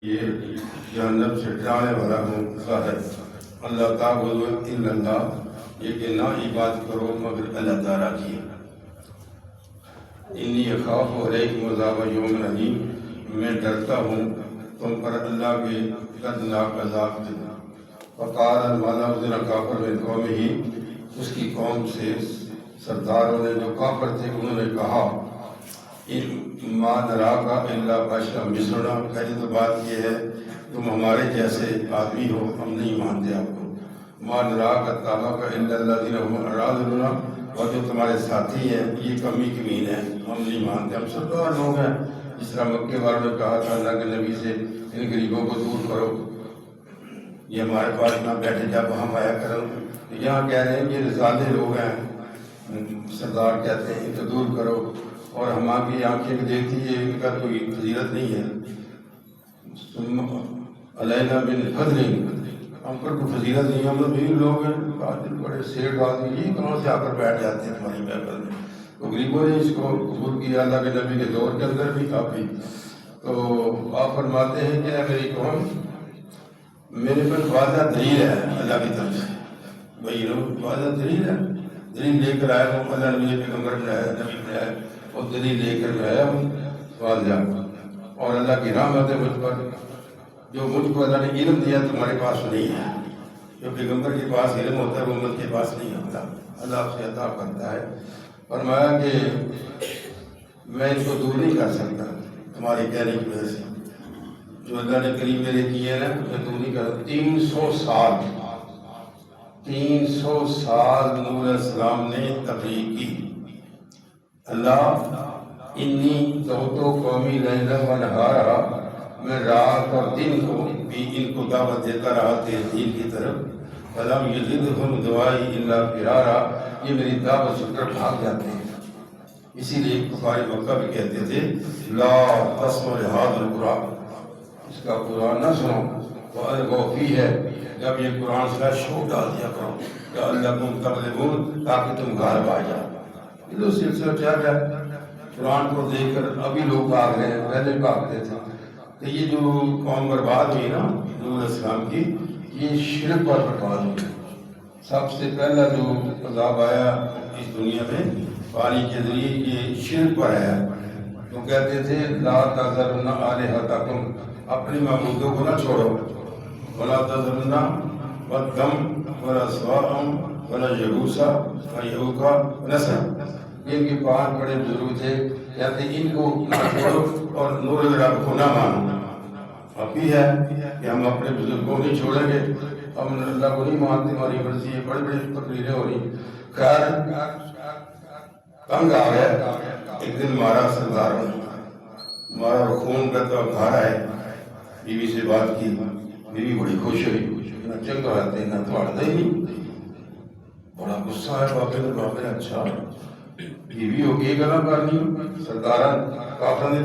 یہ جہنم سے ڈرانے والا ہوں ظاہر اللہ تعبدوا الا اللہ، یہ کہ نہ عبادت کرو مگر اللہ تعالیٰ کی۔ انی اخاف علیکم عذاب یوم علیم، میں ڈرتا ہوں تم پر اللہ کے دردناک عذاب سے۔ وقال الملأ الذین کفروا من قومہ، اس کی قوم سے سرداروں نے جو کافر تھے انہوں نے کہا ما نراک الا بشرا مثلنا، پہلی تو بات یہ ہے تم ہمارے جیسے آدمی ہو، ہم نہیں مانتے آپ کو۔ ما نراک اتبعک الا الذین هم اراذلنا، اور جو تمہارے ساتھی ہیں یہ کمی کمین ہیں، ہم نہیں مانتے، ہم سردار لوگ ہیں۔ جس طرح مکے والوں نے کہا تھا اللہ کے نبی سے ان غریبوں کو دور کرو، یہ ہمارے پاس نہ بیٹھے جب ہم آیا کرو، یہاں کہہ رہے ہیں یہ رسالے لوگ ہیں، سردار کہتے ہیں ان کو دور کرو، اور ہم کی آنکھیں بھی دیکھتی ہے ان کا کوئی فضیلت نہیں ہے۔ علینا بن فضل، ہم پر کوئی فضیلت نہیں، ہم امیر لوگ ہیں، بڑے سیٹ آدمی، یہ کہاں سے آ کر بیٹھ جاتے ہیں تمہاری محفل میں۔ تو غریبوں نے اس کو قبول کیا اللہ کے نبی کے دور کے اندر بھی کافی۔ تو آپ فرماتے ہیں کہ اے میری قوم، میرے پر واضح دلیل ہے اللہ کی طرف سے، بھائی واضح دلیل ہے، دلیل لے کر آیا ہوں، اللہ نے پیغمبر بنایا، نبی بنایا، اور دلیل لے کر آیا ہوں واضح، اور اللہ کی رحمت ہے مجھ پر، جو مجھ کو اللہ نے علم دیا تمہارے پاس نہیں ہے۔ جو پیغمبر کے پاس علم ہوتا ہے وہ امت کے پاس نہیں ہوتا، اللہ آپ سے عطا کرتا ہے۔ فرمایا کہ میں ان کو دور نہیں کر سکتا تمہارے کہنے کی وجہ سے، جو اللہ نے قریب میرے کیے ہیں نا میں دور نہیں کر سکتا۔ 300 سال نور علیہ السلام نے تبلیغ کی۔ اللہ انی دعوتو قومی لیلا و نہارا، میں رات اور دن کو بھی ان کو دعوت دیتا رہا تیرے دین کی طرف۔ فلم یزدہم دعائی الا فرارا، یہ میری دعوت سن کر بھاگ جاتے ہیں۔ اسی لیے کفار مکہ بھی کہتے تھے لا تسمعوا لہذا القرآن، اس کا قرآن نہ سنو، وَأَلْغَوْا فِيهِ، جب یہ قرآن سنا شور ڈال دیا کرو کہ اللہ تم تغلبون، تاکہ تم غالب آ جاؤ۔ یہ تو سلسلہ چل رہا ہے، قرآن کو دیکھ کر ابھی لوگ بھاگ رہے ہیں، پہلے بھاگتے تھے۔ تو یہ جو قوم برباد ہوئی نا نوح علیہ السلام کی، یہ شرک پر برباد ہوئی۔ سب سے پہلا جو عذاب آیا اس دنیا میں پانی کے ذریعے یہ شرک پر آیا۔ تو کہتے تھے لا تذرن آلہتکم، اپنے معبودوں کو نہ چھوڑو، ولا تذرن وَدًّا ولا سواعا ولا یغوث ویعوق ونسرا، ان کے پاس بڑے بزرگ تھے، کہتے ان کو نہ چھوڑو اور نور رب کو نہ مانو۔ اب بھی ہے کہ ہم اپنے بزرگوں کو نہیں چھوڑیں گے، ہم اللہ کو نہیں مانتے، ہماری مرضی ہے، بڑی بڑی تقریریں ہو رہی۔ خیر تنگ آ گیا، ایک دن مارا سرداروں نے، مارا خون کا تو گھارا ہے، بیوی سے بات کی، بیوی بڑی خوش ہوئی، نہ چنگا رہتے نہ تھوڑا ہی نہیں، بڑا غصہ ہے باپے نے، باپے نے اچھا بیوی ہو کے گلا کرنی، سرداران کافروں نے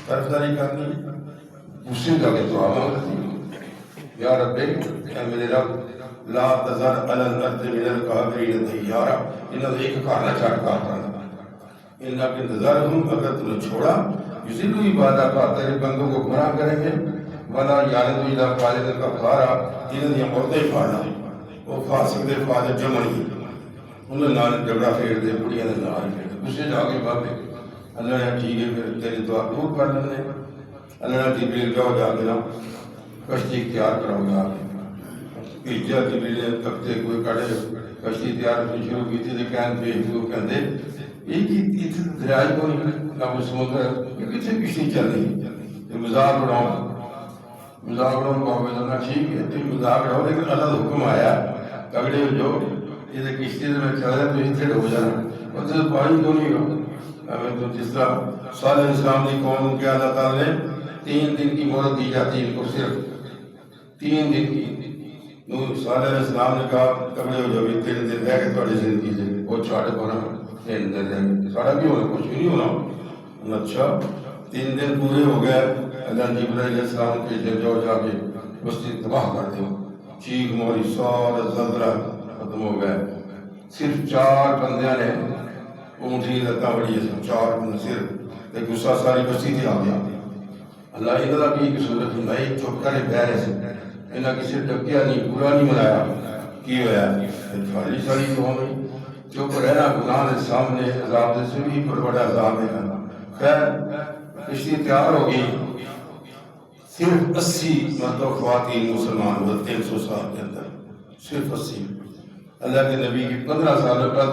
طرفداری کرنی، غصے کا کہ دعا مانگتی، یا رب اے میرے رب لا تذر علی الارض من الکافرین دیارا، انہوں نے ایک کارنا چاٹ کافران، انہوں کے انتظارہم، اگر تم نے چھوڑا یزلو عبادہ کا، تیرے بندوں کو گناہ کریں گے، ولا یالدو الا فاجر کفارا، انہوں نے عورتیں پھاڑا، وہ فاسق دے فاجر جمع نہیں، انہوں نے نال جھگڑا پھیر دے، بڑھیا نے نال پھیر دے، اسے جا کے بابے اللہ نے ٹھیک ہے پھر تیری دعا قبول کر لینے، اللہ نے جبریل جاؤ جا کے نا کشتی تیار کراؤ جا کے، بھیجا جبریل نے تختے کوئی کڑے کشتی تیار کرنی شروع کی تھی، کہن پہ وہ کہندے یہ دریائی کو نہیں نہ وہ سمندر ہے، یہ کتنے کشتی چل رہی، مذاق اڑاؤ بابے نے ٹھیک ہے تم مذاق اڑاؤ، لیکن اللہ کا حکم آیا تگڑے ہو جو یہ کشتی میں چل رہا ہے تو اتنے ڈوب جانا، اور تو پانی تو نہیں ہو ہمیں، تو جس طرح صالح علیہ السلام کی قوم کے اللہ تعالیٰ نے 3 دن کی مہلت دی جاتی ہے ان کو، صرف 3 دن کی۔ صالح علیہ السلام نے کہا تگڑے ہو جو 3 دن رہ کے تھوڑی زندگی سے وہ چھاڑے ہونا 3 دن رہ گئے، ساڑھا بھی ہونا کچھ بھی نہیں ہونا۔ اچھا 3 دن پورے ہو گئے، اللہ جبرائیل علیہ السلام کے جاؤ جا کے بستی تباہ کر دو، چیخ موری سارا زلزلہ ختم ہو گئے، صرف 4 بندیاں نے اونٹنی لتا بڑی ہے، 4 بندے صرف، ایک غصہ ساری بستی تھی آ گیا، اللہ انہوں کی ایک صورت بھائی چپ کرے بہرے سے انہیں کسی ڈکیا نہیں پورا نہیں منایا کی ہوا سالی سالی تو ہمیں چپ رہنا گناہ کے سامنے عذاب سے بھی پر بڑا عذاب ہے. خیر کشتی تیار ہوگی صرف 80 مطلب خواتین مسلمان ہوئے 300 سال کے اندر صرف 80. اللہ کے نبی کی 15 سال کا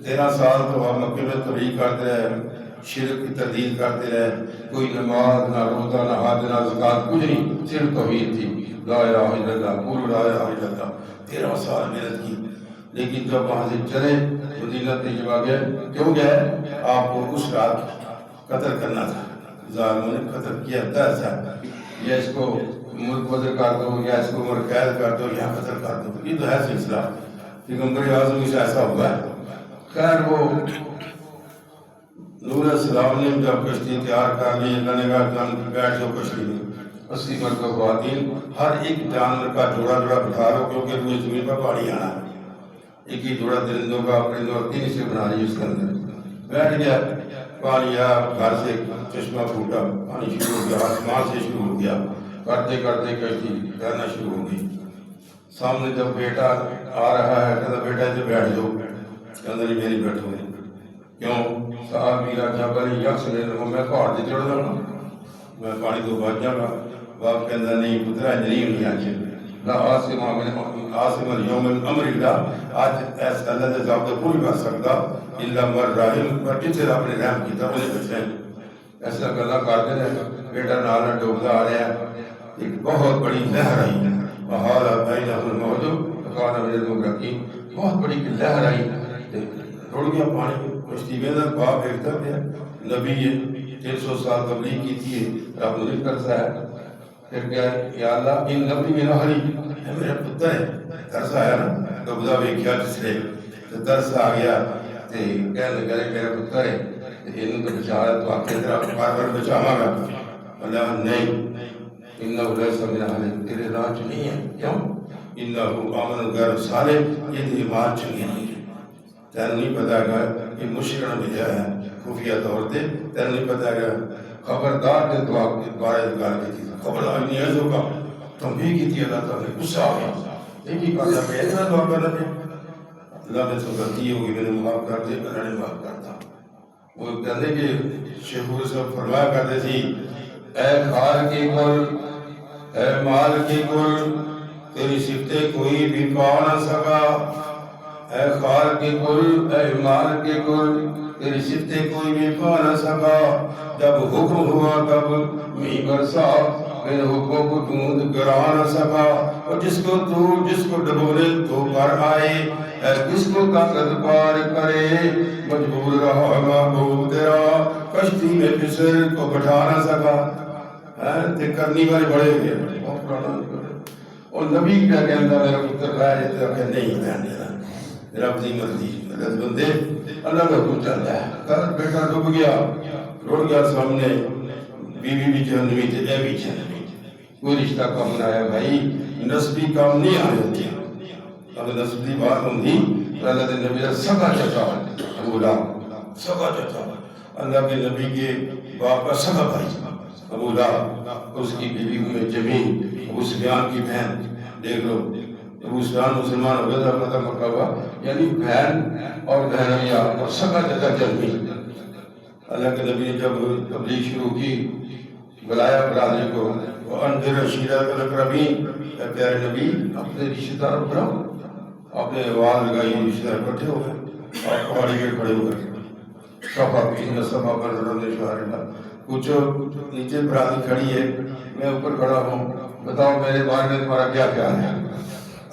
13 سال تو آپ مکے میں تبلیغ کرتے رہے شرک کی تردید کرتے رہے کوئی نماز نہ روزہ نہ حج نہ زکات کچھ نہیں صرف توحید تھی لا الہ الا اللہ قولوا لا الہ الا اللہ 13 سال محنت کی. لیکن جب وہاں سے چلے مدینہ طیبہ گئے کیوں گئے آپ کو اس رات قتل کرنا تھا ظالموں نے قتل کیا 10 یا اس کو ملک بدر کر دو یا اس کو عمر قید کر دو یا قتل کر دو یہ تو ہے سلسلہ پیغمبر اعظم سے ایسا ہوا ہے. خیر وہ نور علیہ السلام نے جب کشتی تیار کر لی اللہ نے کہا جان بیٹھ جاؤ کشتی میں 80 مرتبہ خواتین ہر ایک جانور کا جوڑا جوڑا بٹھا لو کیونکہ روئے زمین پر پانی آنا ہے ایک ہی جوڑا درندوں کا پرندوں کا 3 سے بنا لی اس کے اندر بیٹھ گیا پانی آیا گھر سے چشمہ پھوٹا پانی شروع ہو گیا آسمان سے شروع ہو گیا کرتے کرتے کشتی تیرنا شروع ہو گئی. سامنے جب بیٹا آ رہا ہے کہتا بیٹا ادھر بیٹھ جاؤ کہتا نہیں میں نہیں بیٹھوں گی کیوں صاحب میرا جبل یکس نے میں پہاڑ سے چڑھ جاؤں گا میں پانی تو بچ جاؤں گا. باپ کہتا نہیں پترا نہیں آج لا عاصم اليوم من امر اللہ آج ایسا اللہ نے ضابطہ پوری کر سکتا الا من رحم پر جسے اپنے رحم کی طرف انہیں بچائیں ایسا گلا کرتے ہیں بیٹا نالا ڈوبتا آ رہا ہے ایک بہت بڑی لہر آئی وحال بین الموج فکان من المغرقین بہت بڑی لہر آئی رڑ گیا پانی کشتی میں اندر باپ دیکھتا گیا نبی 300 سال تبلیغ کی تھی رب نہیں کرتا ہے پھر کیا یا اللہ ان نبی میں نہ ہری میرا پتر ہے ترس آیا نا ڈوبدا ویکھیا جس نے تو ترس آ گیا تے کہنے لگا میرا پتر ہے انہوں تو بچایا تو آپ کے طرف بار بچاواں گا اللہ نہیں انہو لیسا من اہل تیرے راج نہیں ہے کیوں انہو آمن غیر صالح یہ ایمان چنگی نہیں ہے تیرے نہیں پتا گا یہ مشکل ملیا ہے خفیہ طور پہ تیرے نہیں پتا گا خبردار کے دعا کے بارے دکار کی تھی خبردار نہیں ہے جو کا تم بھی کی تھی اللہ تعالیٰ نے غصہ آ گیا ایک ہی کہا میں اتنا دعا کرنا پہ اللہ نے تو غلطی ہوگی میں نے معاف کر دے اللہ نے معاف کرتا. وہ کہتے کہ شیخ صاحب فرمایا کرتے تھی اے خار کی گل اے مال کی گل تیری صفتیں کوئی بھی پا نہ سکا اے خار کی گل اے مال کی گل تیری صفتیں کوئی بھی پا نہ سکا جب حکم ہوا تب می برسا میرے حکموں کو دھوند گرا نہ سکا اور جس کو ڈبولے تو پر آئے اے کس کو طاقت پار کرے مجبور رہا محبوب تیرا کشتی میں پسر کو بٹھا نہ سکا تے کرنی والے بڑے ہوئے بہت پرانا اور نبی کیا کہتا میرا پتر کہا جاتا ہے کہ نہیں میں رب دی مرضی میرے بندے اللہ کا حکم چلتا ہے کل بیٹا ڈوب گیا روڑ گیا سامنے بیوی بھی جہنمی تھے اے بھی جہنمی کوئی رشتہ کم نہ ہے بھائی نسبی کام نہیں آنے ہوتی اگر نسبی بات ہوں گی تو اللہ کے نبی کا سگا چچا ابو لہب سگا چچا اللہ کے نبی کے باپ کا سگا بھائی ابو لہب اس کی بیوی میں جمیل ابو سفیان کی بہن دیکھ لو ابو سفیان مسلمان ہو گیا تھا پتہ مکہ ہوا یعنی بہن اور بہنویا اور سگا چچا جنمی. اللہ کے نبی نے جب تبلیغ شروع کی بلایا برادری کو وَأَنذِرْ عَشِيرَتَكَ الْأَقْرَبِينَ اے پیارے نبی اپنے رشتہ داروں بلاؤ اپنے آواز لگائی رشتہ دار اکٹھے ہو گئے اور پہاڑی کے کھڑے ہو گئے صفا ان صفا پر رضی شہر اللہ پوچھو نیچے برادری کھڑی ہے میں اوپر کھڑا ہوں بتاؤ میرے بارے میں تمہارا کیا خیال ہے.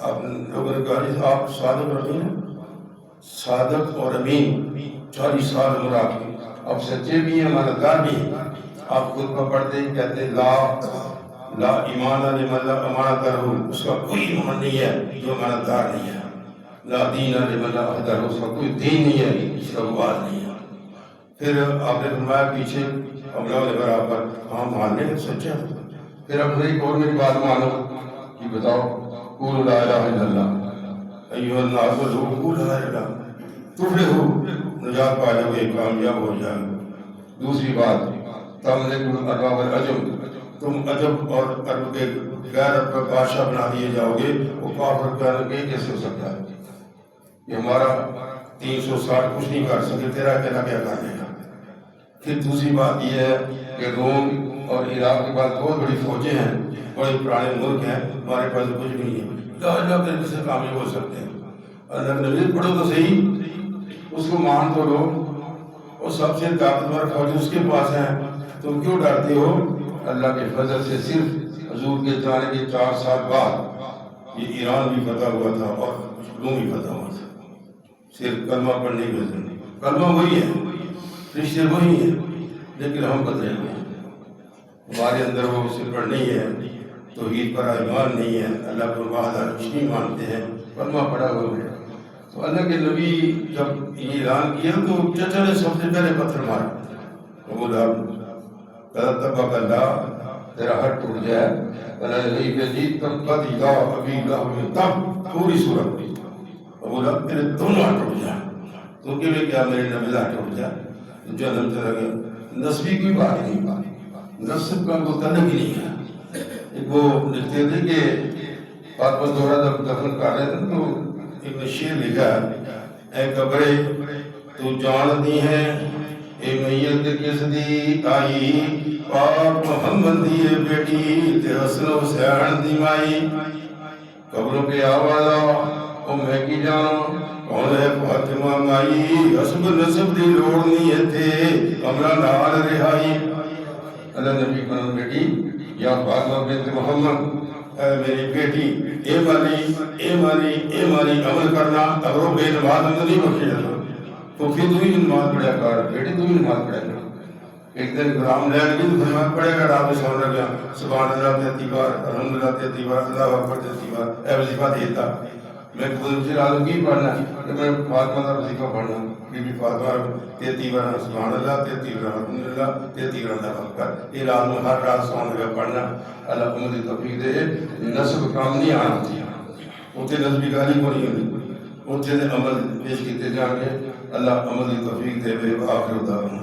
آپ لوگوں نے کہا آپ صادق اور امین صادق اور امین 40 سال عمر آپ کی اب سچے بھی ہیں امانتدار بھی ہیں. آپ خود پر پڑھتے ہیں کہتے ہیں لا ایمان لمن لا امانت له اس کا کوئی ایمان نہیں ہے جو امانتدار نہیں ہے. لا دین لمن لا عہد له اس کا کوئی دین نہیں ہے اس کا وعد نہیں ہے. پھر آپ نے فرمایا پیچھے حملہ کے برابر ہاں مان لیں سچا. پھر اب ایک اور میری بات مانو کہ بتاؤ قولوا لا الہ الا اللہ ایھا الناس قولوا لا الہ الا اللہ تفلحوا نجات پا جاؤ گے کامیاب ہو جائے. دوسری بات تملک الارباب والعجم، تم عجب اور عرب کے غیر عرب کا بادشاہ بنا دیے جاؤ گے. وہ کافر کہنے کے کیسے ہو سکتا ہے؟ یہ ہمارا 300 سال کچھ نہیں کر سکے، تیرا اکیلا کیا کر لے گا؟ پھر دوسری بات یہ ہے کہ روم اور عراق کے بعد بہت بڑی فوجیں ہیں، بڑے پرانے ملک ہیں، ہمارے پاس کچھ بھی نہیں ہے. اللہ کے سے کامیاب ہو سکتے ہیں. اللہ کے نبی پڑھو تو صحیح، اس کو مان تو لو. اور سب سے طاقتور فوج اس کے پاس ہے، تم کیوں ڈرتے ہو؟ اللہ کے فضل سے صرف حضور کے جانے کے 4 سال بعد یہ ایران بھی فتح ہوا تھا اور روم بھی فتح ہوا تھا. صرف کلمہ پڑھنے کی وجہ سے. کلمہ وہی ہے، رشتے وہی ہیں، لیکن ہم بدلے ہوئے ہیں. ہمارے اندر وہ صرف نہیں ہے، توحید پر ایمان نہیں ہے، اللہ کو وحدہ کچھ نہیں مانتے ہیں، کلمہ پڑھا ہوا ہے. تو اللہ کے نبی جب یہ اعلان کیا تو چچا نے سب سے پہلے پتھر مارا. وہ بولا تبک اللہ، تیرا ہٹ ٹوٹ جائے. تب پوری صورت بولا میرے دونوں ہاتھ ٹوٹ جائے. تو کہ کیا میرے نبی ہاتھ ٹوٹ جائے؟ جنم چلا گیا. نسبی کی بات نہیں، نسب کا کوئی تعلق ہی نہیں ہے. وہ لکھتے تھے کہ فاطمہ زہرا جب دفن کر رہے تھے تو ایک نے شعر لکھا، اے قبرے تو جانتی ہے اے میت کس دی آئی، پاک محمد دی بیٹی تے حسن حسین دی مائی. قبروں پہ آواز او میں کی جانو کون ہے فاطمہ مائی، حسب نسب دی لوڑ نہیں ہے تے امرا نال رہائی. اللہ نبی فرمان بیٹی یا فاطمہ بنت محمد، اے میری بیٹی اے ماری عمل کرنا، قبروں بے نماز میں نہیں بخشے جاتا. تو پھر تو ہی نماز پڑھا کر بیٹی، تو ہی نماز پڑھا کر. ایک دن غلام لے گئی تو فرمایا پڑھے گا، رات میں سونے لگا سبحان اللہ 33 بار، الحمدللہ 33 بار، اللہ اکبر 33 بار. اے وظیفہ دیتا میں خود سے عالم کی پڑھنا کہ میں فاطمہ کا وظیفہ پڑھنا. بی بی فاطمہ 33 بار سبحان اللہ، 33 بار الحمدللہ، 33 بار اللہ اکبر. یہ رات میں ہر رات سونے لگا پڑھنا. اللہ کو مجھے توفیق دے. نسب کام نہیں آنا چاہیے، اتنے نسبی گالی کو نہیں ہونی، اتنے عمل پیش کیتے جان گے. اللہ عمل کی توفیق دے. آخر دعوانا